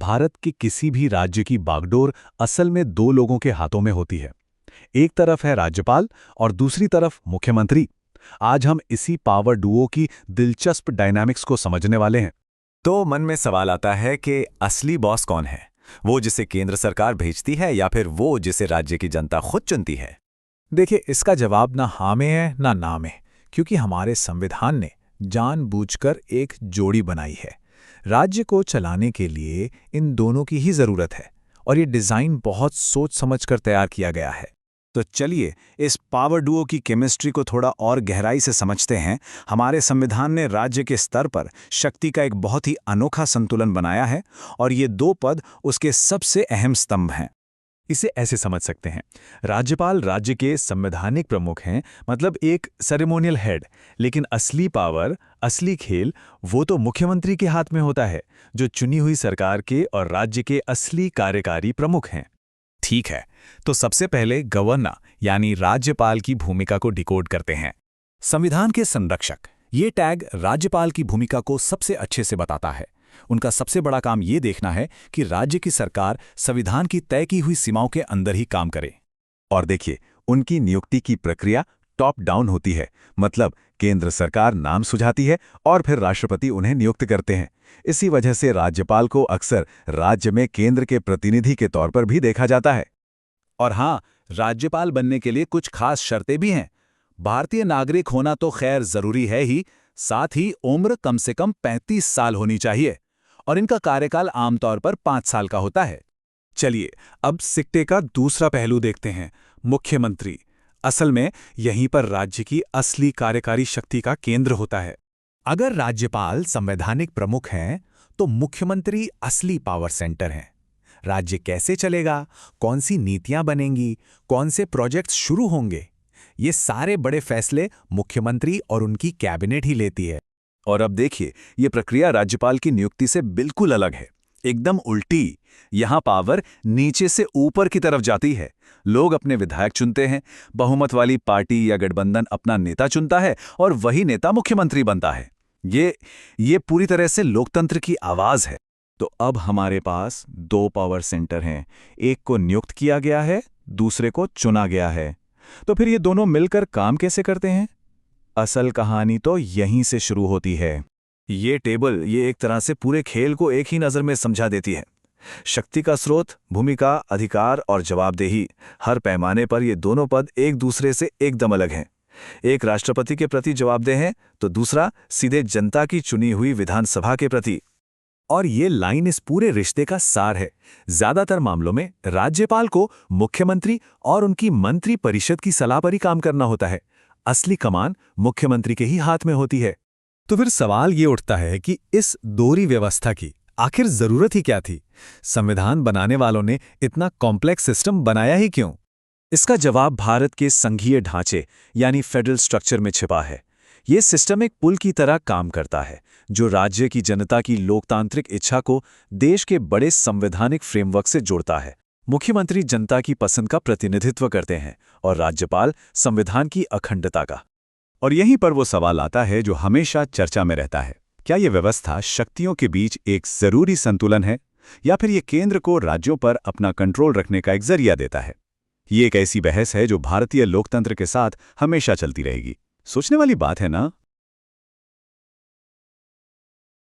भारत के किसी भी राज्य की बागडोर असल में दो लोगों के हाथों में होती है। एक तरफ है राज्यपाल और दूसरी तरफ मुख्यमंत्री। आज हम इसी पावर डुओ की दिलचस्प डायनामिक्स को समझने वाले हैं। तो मन में सवाल आता है कि असली बॉस कौन है? वो जिसे केंद्र सरकार भेजती है या फिर वो जिसे राज्य की जनता खुद चुनती है? देखिए, इसका जवाब ना हाँ में है ना ना में, क्योंकि हमारे संविधान ने जानबूझकर एक जोड़ी बनाई है। राज्य को चलाने के लिए इन दोनों की ही जरूरत है और ये डिजाइन बहुत सोच समझकर तैयार किया गया है। तो चलिए इस पावर डुओ की केमिस्ट्री को थोड़ा और गहराई से समझते हैं। हमारे संविधान ने राज्य के स्तर पर शक्ति का एक बहुत ही अनोखा संतुलन बनाया है और ये दो पद उसके सबसे अहम स्तंभ हैं। इसे ऐसे समझ सकते हैं, राज्यपाल राज्य के संवैधानिक प्रमुख हैं, मतलब एक सेरेमोनियल हेड, लेकिन असली पावर, असली खेल वो तो मुख्यमंत्री के हाथ में होता है, जो चुनी हुई सरकार के और राज्य के असली कार्यकारी प्रमुख हैं। ठीक है, तो सबसे पहले गवर्नर यानी राज्यपाल की भूमिका को डिकोड करते हैं। संविधान के संरक्षक, ये टैग राज्यपाल की भूमिका को सबसे अच्छे से बताता है। उनका सबसे बड़ा काम ये देखना है कि राज्य की सरकार संविधान की तय की हुई सीमाओं के अंदर ही काम करे। और देखिए, उनकी नियुक्ति की प्रक्रिया टॉप डाउन होती है, मतलब केंद्र सरकार नाम सुझाती है और फिर राष्ट्रपति उन्हें नियुक्त करते हैं। इसी वजह से राज्यपाल को अक्सर राज्य में केंद्र के प्रतिनिधि के तौर पर भी देखा जाता है। और हाँ, राज्यपाल बनने के लिए कुछ खास शर्तें भी हैं। भारतीय नागरिक होना तो खैर जरूरी है ही, साथ ही उम्र कम से कम 35 साल होनी चाहिए और इनका कार्यकाल आमतौर पर 5 साल का होता है। चलिए अब सिक्के का दूसरा पहलू देखते हैं, मुख्यमंत्री। असल में यहीं पर राज्य की असली कार्यकारी शक्ति का केंद्र होता है। अगर राज्यपाल संवैधानिक प्रमुख हैं, तो मुख्यमंत्री असली पावर सेंटर हैं। राज्य कैसे चलेगा, कौन सी नीतियां बनेंगी, कौन से प्रोजेक्ट्स शुरू होंगे, ये सारे बड़े फैसले मुख्यमंत्री और उनकी कैबिनेट ही लेती है। और अब देखिए, ये प्रक्रिया राज्यपाल की नियुक्ति से बिल्कुल अलग है, एकदम उल्टी। यहाँ पावर नीचे से ऊपर की तरफ जाती है। लोग अपने विधायक चुनते हैं, बहुमत वाली पार्टी या गठबंधन अपना नेता चुनता है और वही नेता मुख्यमंत्री बनता है। ये पूरी तरह से लोकतंत्र की आवाज है। तो अब हमारे पास दो पावर सेंटर हैं, एक को नियुक्त किया गया है, दूसरे को चुना गया है। तो फिर ये दोनों मिलकर काम कैसे करते हैं? असल कहानी तो यहीं से शुरू होती है। ये टेबल ये एक तरह से पूरे खेल को एक ही नज़र में समझा देती है। शक्ति का स्रोत, भूमिका, अधिकार और जवाबदेही, हर पैमाने पर ये दोनों पद एक दूसरे से एकदम अलग हैं। एक राष्ट्रपति के प्रति जवाबदेह है तो दूसरा सीधे जनता की चुनी हुई विधानसभा के प्रति। और ये लाइन इस पूरे रिश्ते का सार है। ज्यादातर मामलों में राज्यपाल को मुख्यमंत्री और उनकी मंत्री परिषद की सलाह पर ही काम करना होता है। असली कमान मुख्यमंत्री के ही हाथ में होती है। तो फिर सवाल ये उठता है कि इस दोहरी व्यवस्था की आखिर जरूरत ही क्या थी? संविधान बनाने वालों ने इतना कॉम्प्लेक्स सिस्टम बनाया ही क्यों? इसका जवाब भारत के संघीय ढांचे यानी फेडरल स्ट्रक्चर में छिपा है। ये सिस्टम एक पुल की तरह काम करता है, जो राज्य की जनता की लोकतांत्रिक इच्छा को देश के बड़े संवैधानिक फ्रेमवर्क से जोड़ता है। मुख्यमंत्री जनता की पसंद का प्रतिनिधित्व करते हैं और राज्यपाल संविधान की अखंडता का। और यहीं पर वो सवाल आता है जो हमेशा चर्चा में रहता है, क्या ये व्यवस्था शक्तियों के बीच एक जरूरी संतुलन है या फिर ये केंद्र को राज्यों पर अपना कंट्रोल रखने का एक जरिया देता है? ये एक ऐसी बहस है जो भारतीय लोकतंत्र के साथ हमेशा चलती रहेगी। सोचने वाली बात है ना?